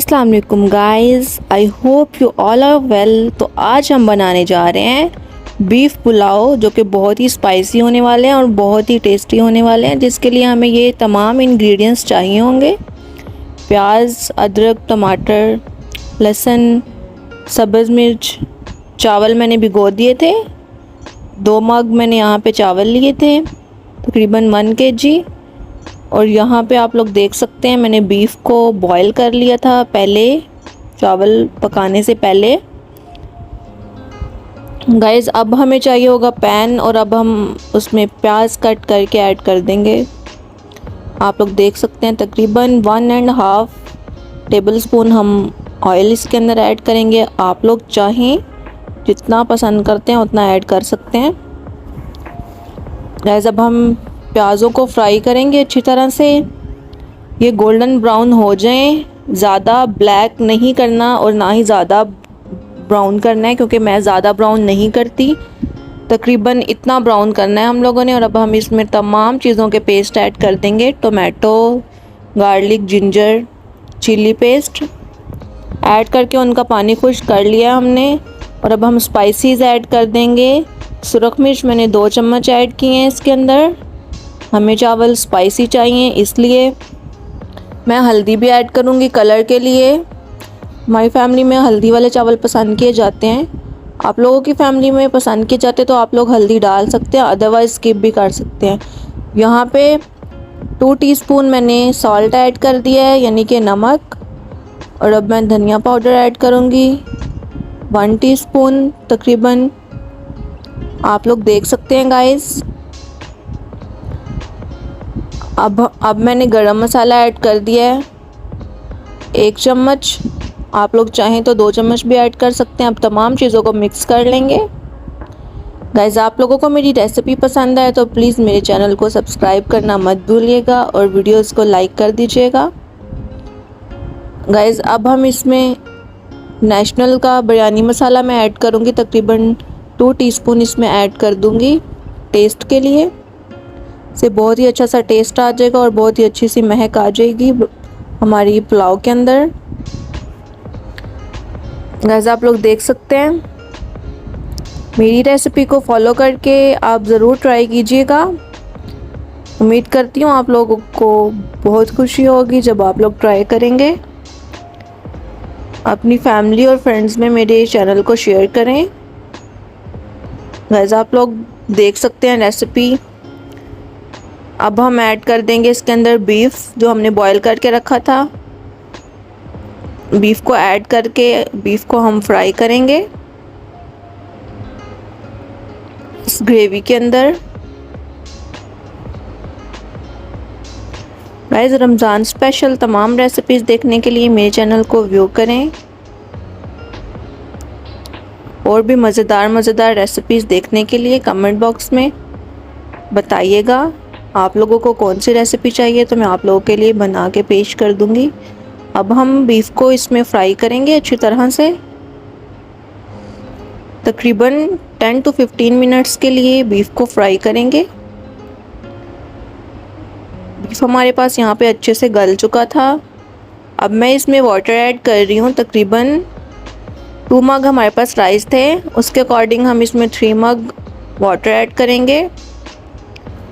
अस्सलाम वालेकुम guys, I hope you all are well. तो आज हम बनाने जा रहे हैं बीफ पुलाव, जो कि बहुत ही स्पाइसी होने वाले हैं और बहुत ही टेस्टी होने वाले हैं, जिसके लिए हमें ये तमाम इंग्रेडिएंट्स चाहिए होंगे। प्याज, अदरक, टमाटर, लहसुन, सब्ज़ मिर्च। चावल मैंने भिगो दिए थे, 2 मग मैंने यहाँ पे चावल लिए थे, तकरीबन 1 kg। और यहाँ पे आप लोग देख सकते हैं मैंने बीफ को बॉईल कर लिया था पहले, चावल पकाने से पहले। गाइस अब हमें चाहिए होगा पैन, और अब हम उसमें प्याज कट करके ऐड कर देंगे। आप लोग देख सकते हैं तकरीबन 1.5 टेबलस्पून हम ऑयल इसके अंदर ऐड करेंगे। आप लोग चाहें जितना पसंद करते हैं उतना ऐड कर सकते हैं। गाइस अब हम प्याज़ों को फ्राई करेंगे अच्छी तरह से, ये गोल्डन ब्राउन हो जाएं। ज़्यादा ब्लैक नहीं करना और ना ही ज़्यादा ब्राउन करना है, क्योंकि मैं ज़्यादा ब्राउन नहीं करती। तकरीबन इतना ब्राउन करना है हम लोगों ने। और अब हम इसमें तमाम चीज़ों के पेस्ट ऐड कर देंगे, tomato, garlic, ginger, chili paste add करके उनका पानी खुश्क कर लिया हमने। और अब हम स्पाइसेस ऐड कर देंगे। सुरख मिर्च मैंने 2 चम्मच ऐड किए हैं इसके अंदर। हमें चावल स्पाइसी चाहिए, इसलिए मैं हल्दी भी ऐड करूँगी कलर के लिए। हमारी फैमिली में हल्दी वाले चावल पसंद किए जाते हैं। आप लोगों की फैमिली में पसंद किए जाते तो आप लोग हल्दी डाल सकते हैं, अदरवाइज़ स्किप भी कर सकते हैं। यहाँ पे 2 टीस्पून मैंने सॉल्ट ऐड कर दिया है, यानी कि नमक। और अब मैं धनिया पाउडर ऐड करूँगी 1 टीस्पून तकरीबन। आप लोग देख सकते हैं गाइस। अब मैंने गरम मसाला ऐड कर दिया है 1 चम्मच। आप लोग चाहें तो 2 चम्मच भी ऐड कर सकते हैं। अब तमाम चीज़ों को मिक्स कर लेंगे। गाइस आप लोगों को मेरी रेसिपी पसंद आए तो प्लीज़ मेरे चैनल को सब्सक्राइब करना मत भूलिएगा और वीडियोस को लाइक कर दीजिएगा। गाइस अब हम इसमें नेशनल का बिरयानी मसाला मैं ऐड करूँगी, तकरीबन 2 टीस्पून इसमें ऐड कर दूँगी टेस्ट के लिए। से बहुत ही अच्छा सा टेस्ट आ जाएगा और बहुत ही अच्छी सी महक आ जाएगी हमारी पुलाव के अंदर। गाइस आप लोग देख सकते हैं, मेरी रेसिपी को फॉलो करके आप ज़रूर ट्राई कीजिएगा। उम्मीद करती हूँ आप लोगों को बहुत खुशी होगी जब आप लोग ट्राई करेंगे। अपनी फैमिली और फ्रेंड्स में मेरे चैनल को शेयर करें। गाइस आप लोग देख सकते हैं रेसिपी। अब हम ऐड कर देंगे इसके अंदर बीफ जो हमने बॉईल करके रखा था। बीफ को ऐड करके बीफ को हम फ्राई करेंगे इस ग्रेवी के अंदर। गाइस रमज़ान स्पेशल तमाम रेसिपीज़ देखने के लिए मेरे चैनल को व्यू करें, और भी मज़ेदार रेसिपीज़ देखने के लिए कमेंट बॉक्स में बताइएगा आप लोगों को कौन सी रेसिपी चाहिए, तो मैं आप लोगों के लिए बना के पेश कर दूंगी। अब हम बीफ को इसमें फ्राई करेंगे अच्छी तरह से, तकरीबन 10 to 15 मिनट्स के लिए बीफ को फ्राई करेंगे। बीफ हमारे पास यहाँ पे अच्छे से गल चुका था। अब मैं इसमें वाटर ऐड कर रही हूँ, तकरीबन 2 मग हमारे पास राइस थे, उसके अकॉर्डिंग हम इसमें 3 मग वाटर ऐड करेंगे।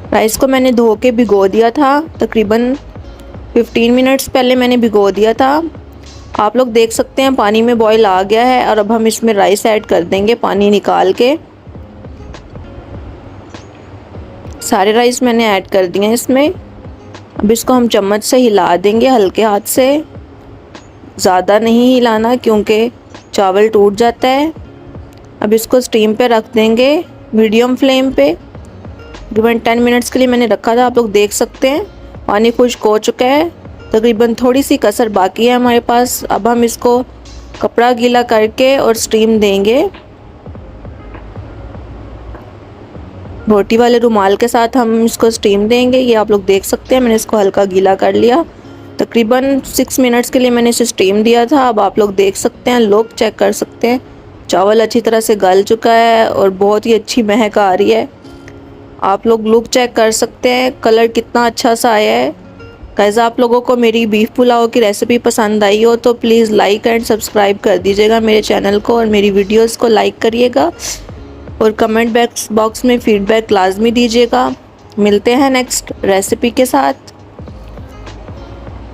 राइस को मैंने धो के भिगो दिया था, तकरीबन 15 मिनट्स पहले मैंने भिगो दिया था। आप लोग देख सकते हैं पानी में बॉईल आ गया है। और अब हम इसमें राइस ऐड कर देंगे पानी निकाल के। सारे राइस मैंने ऐड कर दिए हैं इसमें। अब इसको हम चम्मच से हिला देंगे हल्के हाथ से, ज़्यादा नहीं हिलाना क्योंकि चावल टूट जाता है। अब इसको स्टीम पे रख देंगे मीडियम फ्लेम पे। तकरीबन 10 मिनट्स के लिए मैंने रखा था। आप लोग देख सकते हैं पानी खुश्क हो चुका है, तकरीबन थोड़ी सी कसर बाकी है हमारे पास। अब हम इसको कपड़ा गीला करके और स्टीम देंगे। रोटी वाले रुमाल के साथ हम इसको स्टीम देंगे। ये आप लोग देख सकते हैं मैंने इसको हल्का गीला कर लिया। तकरीबन 6 मिनट्स के लिए मैंने इसे स्टीम दिया था। अब आप लोग देख सकते हैं, लोग चेक कर सकते हैं, चावल अच्छी तरह से गल चुका है और बहुत ही अच्छी महक आ रही है। आप लोग लुक चेक कर सकते हैं, कलर कितना अच्छा सा आया है। गाइस आप लोगों को मेरी बीफ पुलाव की रेसिपी पसंद आई हो तो प्लीज़ लाइक एंड सब्सक्राइब कर दीजिएगा मेरे चैनल को और मेरी वीडियोस को लाइक करिएगा और कमेंट बॉक्स में फीडबैक लाजमी दीजिएगा। मिलते हैं नेक्स्ट रेसिपी के साथ।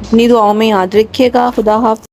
अपनी दुआओं में याद रखिएगा। खुदा हाफ़िज़।